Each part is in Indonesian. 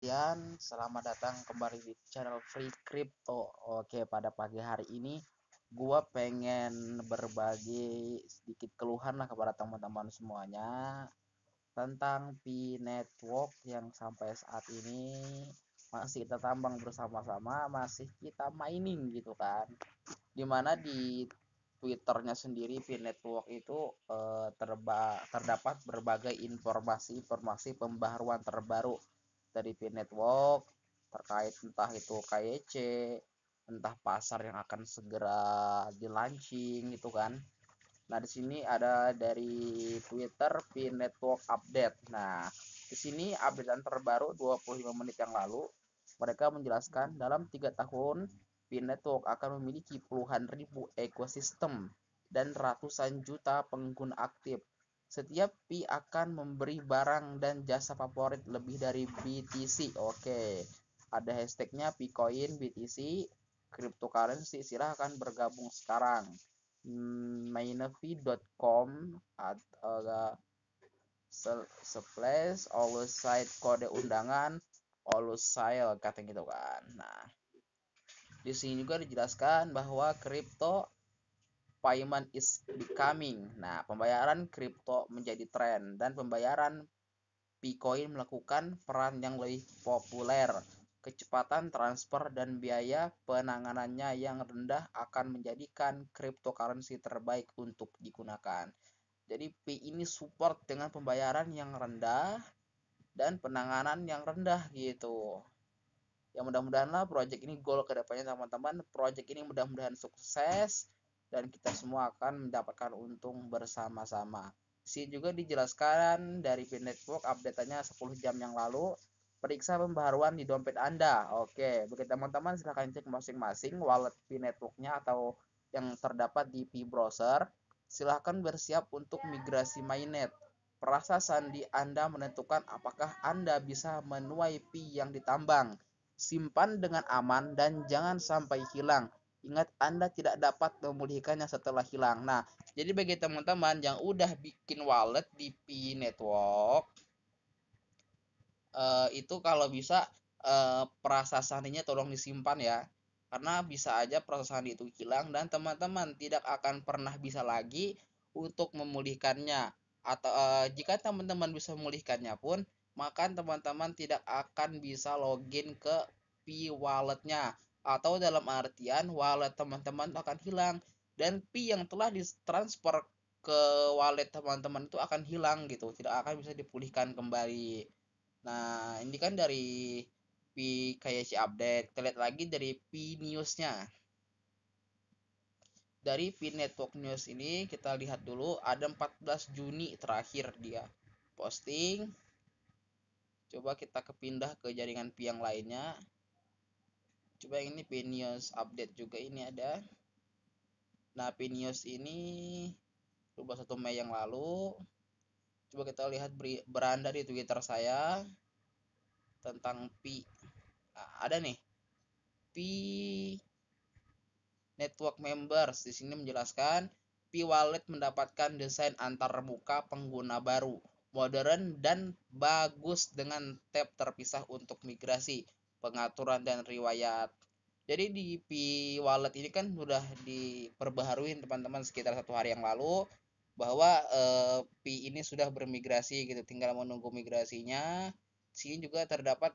sekalian, selamat datang kembali di channel Free Crypto. Oke, pada pagi hari ini gua pengen berbagi sedikit keluhan lah kepada teman-teman semuanya tentang Pi Network yang sampai saat ini masih kita tambang bersama-sama, masih kita mining gitu kan. Dimana di Twitternya sendiri Pi Network itu terdapat berbagai informasi pembaharuan terbaru dari Pi Network terkait entah itu KYC, entah pasar yang akan segera di launching gitu kan. Nah, di sini ada dari Twitter Pi Network update. Nah, di sini updatean terbaru 25 menit yang lalu mereka menjelaskan dalam 3 tahun Pi Network akan memiliki puluhan ribu ekosistem dan ratusan juta pengguna aktif. Setiap Pi akan memberi barang dan jasa favorit lebih dari BTC. Oke, ada hashtagnya Picoin BTC cryptocurrency. Silahkan bergabung sekarang. Mainevi.com atau Splash always site kode undangan always sale kata gitu kan. Nah, di sini juga dijelaskan bahwa crypto payment is becoming. Nah, pembayaran kripto menjadi tren dan pembayaran Bitcoin melakukan peran yang lebih populer. Kecepatan transfer dan biaya penanganannya yang rendah akan menjadikan cryptocurrency terbaik untuk digunakan. Jadi Pi ini support dengan pembayaran yang rendah dan penanganan yang rendah gitu. Ya mudah-mudahan lah project ini goal kedepannya teman-teman. Project ini mudah-mudahan sukses dan kita semua akan mendapatkan untung bersama-sama. Sini juga dijelaskan dari Pi Network update-nya 10 jam yang lalu. Periksa pembaharuan di dompet Anda. Oke, bagi teman-teman silahkan cek masing-masing wallet Pi Network-nya atau yang terdapat di Pi Browser. Silahkan bersiap untuk migrasi mainnet. Perasa sandi Anda menentukan apakah Anda bisa menuai Pi yang ditambang. Simpan dengan aman dan jangan sampai hilang. Ingat, Anda tidak dapat memulihkannya setelah hilang. Nah, jadi bagi teman-teman yang udah bikin wallet di Pi Network, itu kalau bisa prasasandinya tolong disimpan ya. Karena bisa aja prasasandi itu hilang dan teman-teman tidak akan pernah bisa lagi untuk memulihkannya. Atau jika teman-teman bisa memulihkannya pun, maka teman-teman tidak akan bisa login ke Pi walletnya. Atau dalam artian wallet teman-teman akan hilang dan Pi yang telah ditransfer ke wallet teman-teman itu akan hilang gitu, tidak akan bisa dipulihkan kembali. Nah, ini kan dari Pi kayak si update. Kita lihat lagi dari Pi News-nya. Dari Pi Network News ini kita lihat dulu ada 14 Juni terakhir dia posting. Coba kita kepindah ke jaringan Pi yang lainnya. Coba yang ini Pi News update juga ini ada. Nah, Pi News ini 21 Mei yang lalu. Coba kita lihat beranda di Twitter saya tentang Pi. Nah, ada nih Pi Network Members. Di sini menjelaskan Pi Wallet mendapatkan desain antarmuka pengguna baru, modern dan bagus dengan tab terpisah untuk migrasi, pengaturan dan riwayat. Jadi di Pi Wallet ini kan sudah diperbaharui teman-teman sekitar 1 hari yang lalu bahwa Pi ini sudah bermigrasi gitu, tinggal menunggu migrasinya. Sini juga terdapat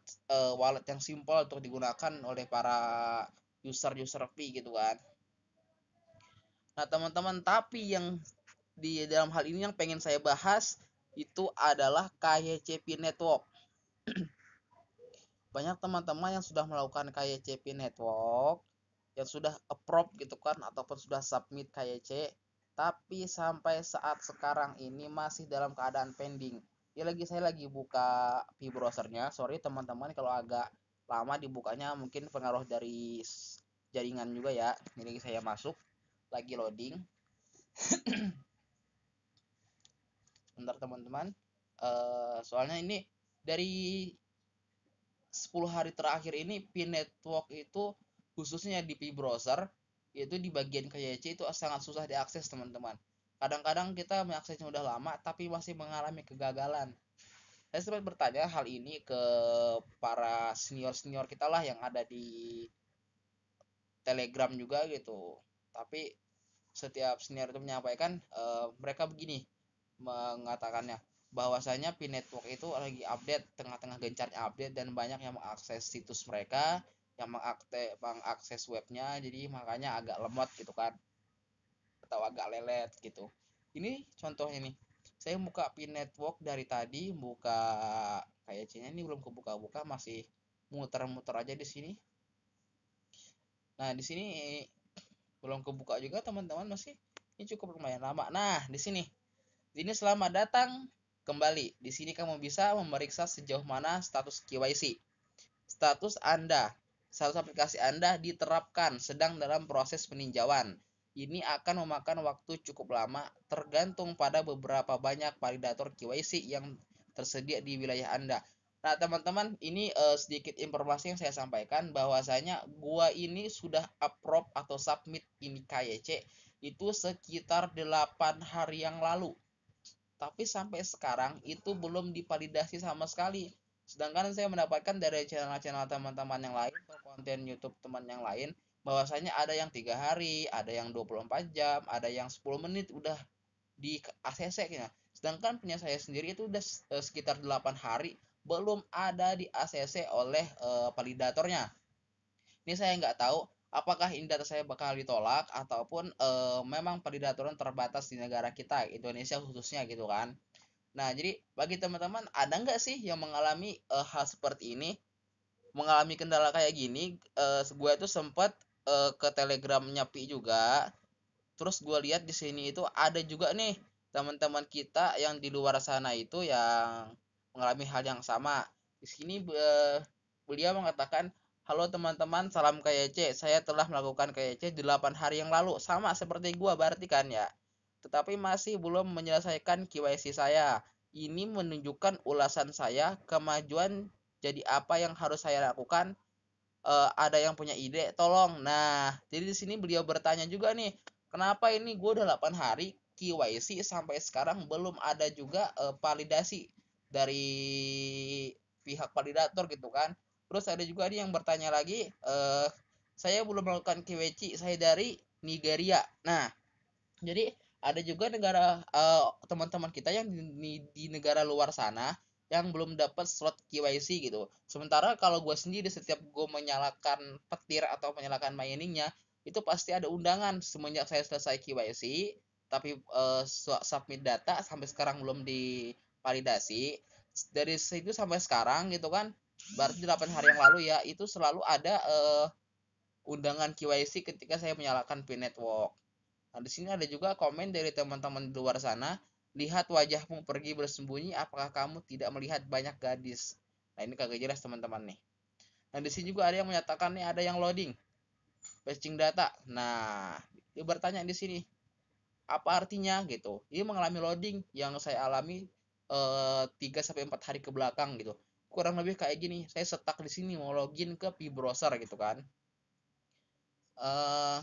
wallet yang simpel untuk digunakan oleh para user Pi gitu kan. Nah, teman-teman, tapi yang di dalam hal ini yang pengen saya bahas itu adalah KYCP Network. Banyak teman-teman yang sudah melakukan KYCP Network, yang sudah approve gitu kan, ataupun sudah submit KYC, tapi sampai saat sekarang ini masih dalam keadaan pending. Ya saya lagi buka Pi browsernya. Sorry teman-teman kalau agak lama dibukanya, mungkin pengaruh dari jaringan juga ya. Ini lagi saya masuk, lagi loading. Bentar teman-teman, soalnya ini dari 10 hari terakhir ini Pi Network itu khususnya di Pi browser itu di bagian KYC itu sangat susah diakses teman-teman. Kadang-kadang kita mengaksesnya udah lama tapi masih mengalami kegagalan. Saya sempat bertanya hal ini ke para senior-senior kita lah yang ada di Telegram juga gitu. Tapi setiap senior itu menyampaikan mereka begini mengatakannya, bahwasanya P-Network itu lagi update, tengah-tengah gencarnya update, dan banyak yang mengakses situs mereka, yang mengakses webnya, jadi makanya agak lemot gitu kan, atau agak lelet gitu. Ini contohnya nih, saya buka P-Network dari tadi, buka KYC-nya ini belum kebuka-buka, masih muter-muter aja di sini. Nah, di sini belum kebuka juga teman-teman, masih ini cukup lumayan lama. Nah, di sini ini selamat datang kembali. Di sini kamu bisa memeriksa sejauh mana status KYC. Status Anda, status aplikasi Anda diterapkan sedang dalam proses peninjauan. Ini akan memakan waktu cukup lama tergantung pada beberapa banyak validator KYC yang tersedia di wilayah Anda. Nah, teman-teman, ini sedikit informasi yang saya sampaikan, bahwasanya gua ini sudah approve atau submit ini KYC itu sekitar 8 hari yang lalu. Tapi sampai sekarang itu belum divalidasi sama sekali. Sedangkan saya mendapatkan dari channel-channel teman-teman yang lain atau konten YouTube teman yang lain, bahwasanya ada yang 3 hari, ada yang 24 jam, ada yang 10 menit udah di ACC gitu. Sedangkan punya saya sendiri itu udah sekitar 8 hari belum ada di ACC oleh validatornya. Ini saya nggak tahu apakah ini data saya bakal ditolak ataupun memang validatornya terbatas di negara kita, Indonesia khususnya gitu kan. Nah, jadi bagi teman-teman, ada nggak sih yang mengalami hal seperti ini, mengalami kendala kayak gini? Gue tuh sempat ke Telegramnya Pi juga, terus gue lihat di sini itu ada juga nih teman-teman kita yang di luar sana itu yang mengalami hal yang sama. Di sini beliau mengatakan, halo teman-teman, salam KYC, saya telah melakukan KYC 8 hari yang lalu, sama seperti gue berarti kan ya, tetapi masih belum menyelesaikan KYC saya. Ini menunjukkan ulasan saya, kemajuan jadi apa yang harus saya lakukan. Ada yang punya ide, tolong. Nah, jadi di sini beliau bertanya juga nih, kenapa ini gue udah 8 hari KYC sampai sekarang belum ada juga validasi dari pihak validator gitu kan. Terus ada juga nih yang bertanya lagi, saya belum melakukan KYC, saya dari Nigeria. Nah, jadi ada juga negara teman-teman kita yang di negara luar sana yang belum dapat slot KYC gitu. Sementara kalau gue sendiri setiap gue menyalakan petir atau menyalakan miningnya itu pasti ada undangan semenjak saya selesai KYC, tapi submit data sampai sekarang belum divalidasi. Dari situ sampai sekarang gitu kan, berarti 8 hari yang lalu ya, itu selalu ada undangan KYC ketika saya menyalakan P-Network. Nah, di sini ada juga komen dari teman-teman di luar sana. Lihat wajahmu pergi bersembunyi, apakah kamu tidak melihat banyak gadis? Nah, ini kagak jelas teman-teman nih. Nah, di sini juga ada yang menyatakan nih ada yang loading, fetching data. Nah, dia bertanya di sini, apa artinya gitu? Ini mengalami loading yang saya alami 3 sampai 4 hari ke belakang gitu. Kurang lebih kayak gini, saya stuck di sini mau login ke P-browser gitu kan. Eh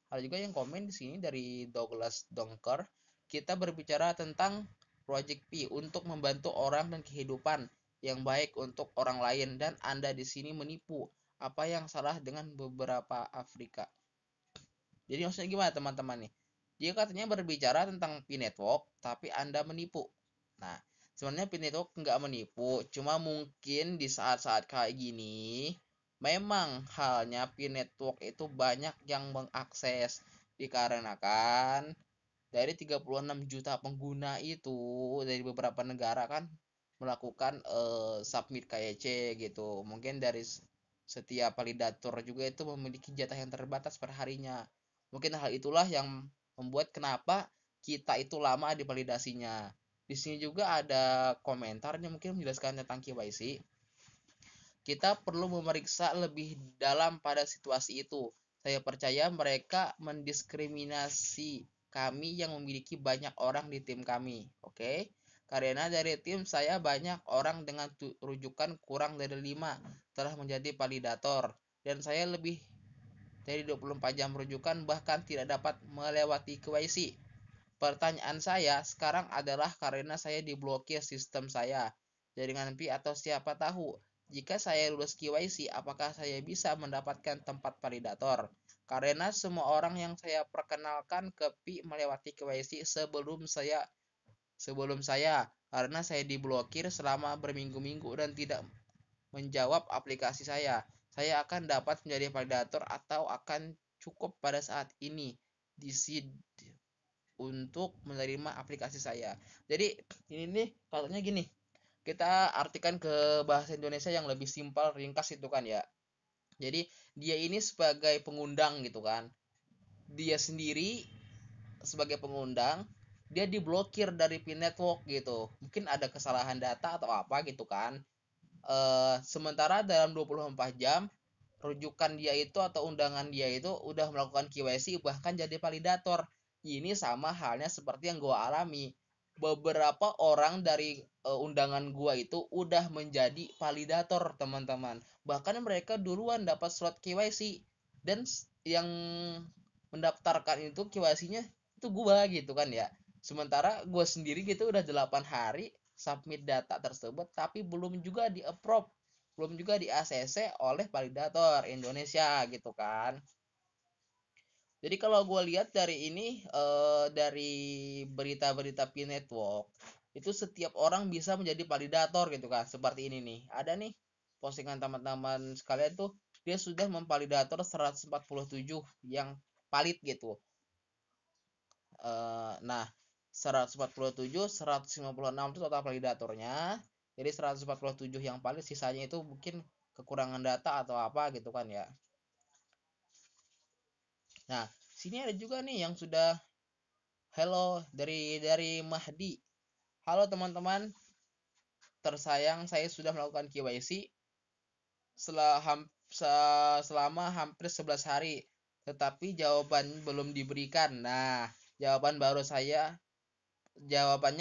Ada juga yang komen di sini dari Douglas Donker. Kita berbicara tentang Project P untuk membantu orang dan kehidupan yang baik untuk orang lain, dan Anda di sini menipu. Apa yang salah dengan beberapa Afrika? Jadi maksudnya gimana teman-teman nih? Dia katanya berbicara tentang P-Network, tapi Anda menipu. Nah, sebenarnya P-Network nggak menipu, cuma mungkin di saat-saat kayak gini, memang halnya P-Network itu banyak yang mengakses, dikarenakan dari 36 juta pengguna itu dari beberapa negara kan melakukan submit KYC gitu. Mungkin dari setiap validator juga itu memiliki jatah yang terbatas per harinya. Mungkin hal itulah yang membuat kenapa kita itu lama di validasinya. Di sini juga ada komentarnya mungkin menjelaskan tentang KYC. Kita perlu memeriksa lebih dalam pada situasi itu. Saya percaya mereka mendiskriminasi kami yang memiliki banyak orang di tim kami. Oke? Karena dari tim saya banyak orang dengan rujukan kurang dari 5 telah menjadi validator, dan saya lebih dari 24 jam rujukan bahkan tidak dapat melewati KYC. Pertanyaan saya sekarang adalah karena saya diblokir sistem saya. jaringan Pi, atau siapa tahu jika saya lulus KYC, apakah saya bisa mendapatkan tempat validator? Karena semua orang yang saya perkenalkan ke Pi melewati KYC sebelum saya, karena saya diblokir selama berminggu-minggu dan tidak menjawab aplikasi saya. Saya akan dapat menjadi validator atau akan cukup pada saat ini di seed untuk menerima aplikasi saya. Jadi ini nih katanya gini, kita artikan ke bahasa Indonesia yang lebih simpel, ringkas itu kan ya. Jadi dia ini sebagai pengundang gitu kan. Dia sendiri sebagai pengundang, dia diblokir dari Pin Network gitu. Mungkin ada kesalahan data atau apa gitu kan. Sementara dalam 24 jam rujukan dia itu atau undangan dia itu udah melakukan KYC bahkan jadi validator. Ini sama halnya seperti yang gua alami. Beberapa orang dari undangan gua itu udah menjadi validator, teman-teman. Bahkan mereka duluan dapat slot KYC dan yang mendaftarkan itu KYC-nya itu gua gitu kan ya. Sementara gua sendiri gitu udah 8 hari submit data tersebut tapi belum juga di approve, belum juga di ACC oleh validator Indonesia gitu kan. Jadi kalau gue lihat dari ini dari berita-berita Pi Network itu setiap orang bisa menjadi validator gitu kan. Seperti ini nih, ada nih postingan teman-teman sekalian tuh, dia sudah memvalidator 147 yang valid gitu. Nah 147, 156 itu total validatornya. Jadi 147 yang valid, sisanya itu mungkin kekurangan data atau apa gitu kan ya. Nah sini ada juga nih yang sudah hello dari Mahdi. Halo teman-teman tersayang, saya sudah melakukan KYC selama hampir 11 hari, tetapi jawaban belum diberikan. Nah jawabannya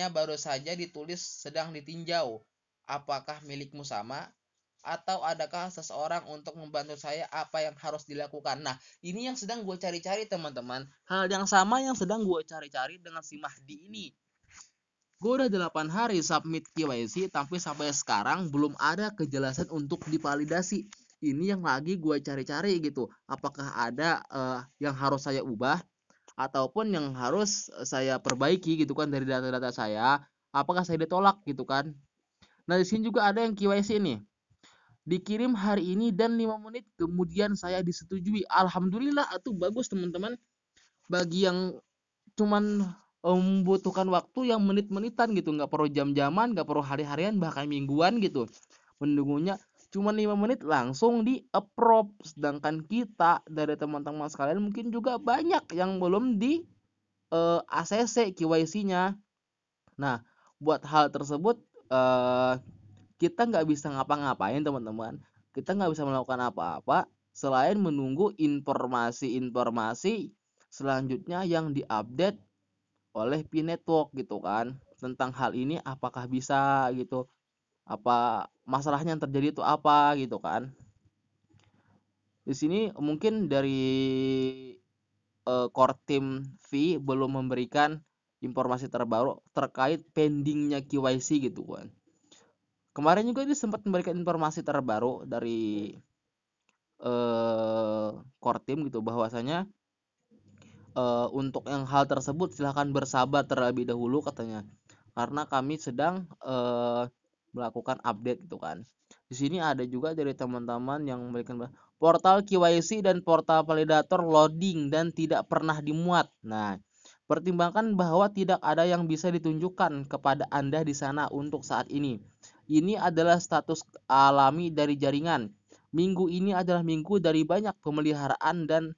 baru saja ditulis sedang ditinjau. Apakah milikmu sama? Atau adakah seseorang untuk membantu saya, apa yang harus dilakukan? Nah, ini yang sedang gue cari-cari teman-teman. Hal yang sama yang sedang gue cari-cari dengan si Mahdi ini. Gue udah 8 hari submit KYC, tapi sampai sekarang belum ada kejelasan untuk divalidasi. Ini yang lagi gue cari-cari gitu. Apakah ada yang harus saya ubah ataupun yang harus saya perbaiki gitu kan dari data-data saya, apakah saya ditolak gitu kan. Nah di sini juga ada yang KYC nih, dikirim hari ini dan 5 menit kemudian saya disetujui. Alhamdulillah, itu bagus teman-teman. Bagi yang cuman membutuhkan waktu yang menit-menitan gitu, nggak perlu jam-jaman, nggak perlu hari-harian, bahkan mingguan gitu menunggunya, cuma 5 menit langsung di approve. Sedangkan kita dari teman-teman sekalian mungkin juga banyak yang belum di ACC KYC-nya. Nah, buat hal tersebut kita nggak bisa ngapa-ngapain teman-teman. Kita nggak bisa melakukan apa-apa selain menunggu informasi-informasi selanjutnya yang diupdate oleh Pi Network gitu kan, tentang hal ini apakah bisa gitu, apa masalahnya yang terjadi itu apa gitu kan. Di sini mungkin dari core team V belum memberikan informasi terbaru terkait pendingnya KYC gitu kan. Kemarin juga dia sempat memberikan informasi terbaru dari core team gitu, bahwasanya untuk yang hal tersebut silahkan bersabar terlebih dahulu katanya, karena kami sedang melakukan update gitu kan. Di sini ada juga dari teman-teman yang memberikan portal KYC dan portal validator loading dan tidak pernah dimuat. Nah, pertimbangkan bahwa tidak ada yang bisa ditunjukkan kepada Anda di sana untuk saat ini. Ini adalah status alami dari jaringan. Minggu ini adalah minggu dari banyak pemeliharaan dan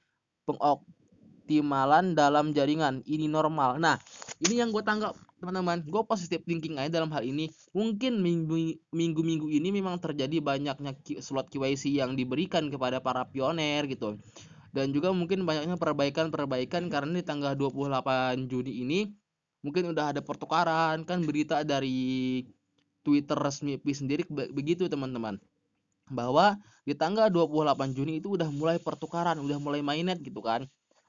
pengoptimalan dalam jaringan. Ini normal. Nah, ini yang gue tanggap teman-teman. Gue positive thinking aja dalam hal ini. Mungkin minggu-minggu ini memang terjadi banyaknya slot KYC yang diberikan kepada para pioner gitu. Dan juga mungkin banyaknya perbaikan karena di tanggal 28 Juni ini mungkin udah ada pertukaran kan, berita dari Twitter resmi Pi sendiri begitu teman-teman, bahwa di tanggal 28 Juni itu udah mulai pertukaran, udah mulai mainnet gitu kan.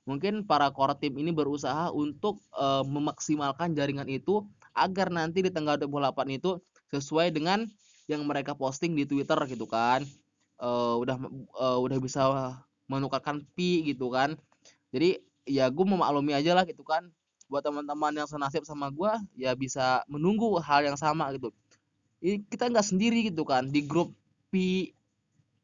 Mungkin para core team ini berusaha untuk memaksimalkan jaringan itu agar nanti di tanggal 28 itu sesuai dengan yang mereka posting di Twitter gitu kan. Udah bisa menukarkan pi gitu kan. Jadi ya gue memaklumi aja lah gitu kan. Buat teman-teman yang senasib sama gue ya bisa menunggu hal yang sama gitu. Kita nggak sendiri gitu kan di grup pi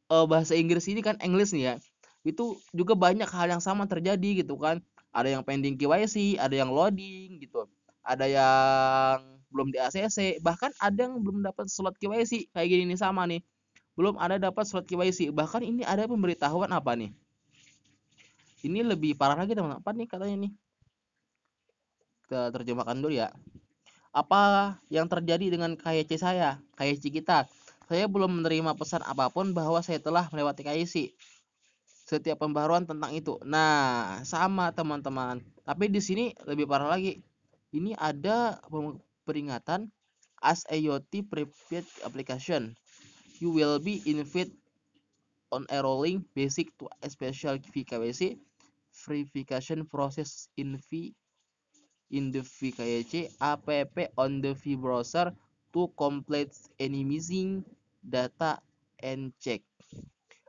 bahasa Inggris ini kan English nih ya. Itu juga banyak hal yang sama terjadi gitu kan. Ada yang pending KYC, ada yang loading gitu. Ada yang belum di ACC, bahkan ada yang belum dapat slot KYC kayak gini nih sama nih. Belum ada dapat slot KYC. Bahkan ini ada pemberitahuan apa nih? Ini lebih parah lagi teman-teman. Apa nih katanya nih? Kita terjemahkan dulu ya. Apa yang terjadi dengan KYC saya? KYC kita. Saya belum menerima pesan apapun bahwa saya telah melewati KYC. Setiap pembaruan tentang itu. Nah, sama teman-teman. Tapi di sini lebih parah lagi. Ini ada peringatan as IoT prepaid application. You will be invited on a rolling basic to a special KYC verification process in the VKYC app on the V browser to complete any missing data and check.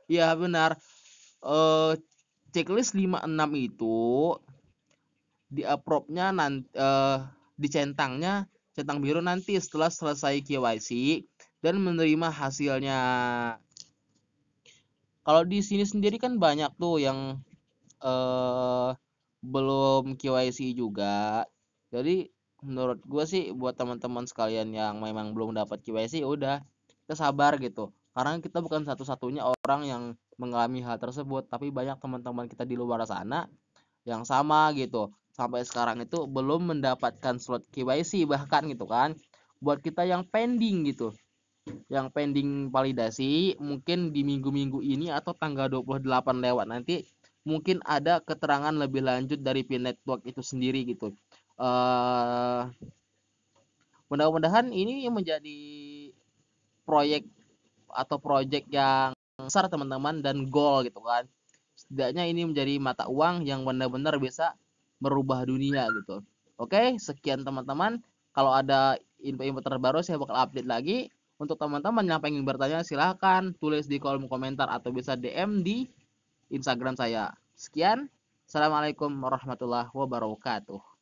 Ya benar. Checklist 56 itu di approve-nya nanti dicentangnya centang biru nanti setelah selesai KYC dan menerima hasilnya. Kalau di sini sendiri kan banyak tuh yang belum KYC juga. Jadi menurut gue sih buat teman-teman sekalian yang memang belum dapat KYC udah kita sabar gitu. Karena kita bukan satu-satunya orang yang mengalami hal tersebut, tapi banyak teman-teman kita di luar sana yang sama gitu. Sampai sekarang itu belum mendapatkan slot KYC bahkan gitu kan. Buat kita yang pending gitu, yang pending validasi mungkin di minggu-minggu ini atau tanggal 28 lewat nanti mungkin ada keterangan lebih lanjut dari Pi Network itu sendiri gitu. Mudah-mudahan ini menjadi proyek atau project yang besar teman-teman dan goal gitu kan. Setidaknya ini menjadi mata uang yang benar-benar bisa merubah dunia gitu. Oke, sekian teman-teman. Kalau ada info-info terbaru saya bakal update lagi. Untuk teman-teman yang pengen bertanya silahkan tulis di kolom komentar atau bisa DM di Instagram saya. Sekian. Assalamualaikum warahmatullahi wabarakatuh.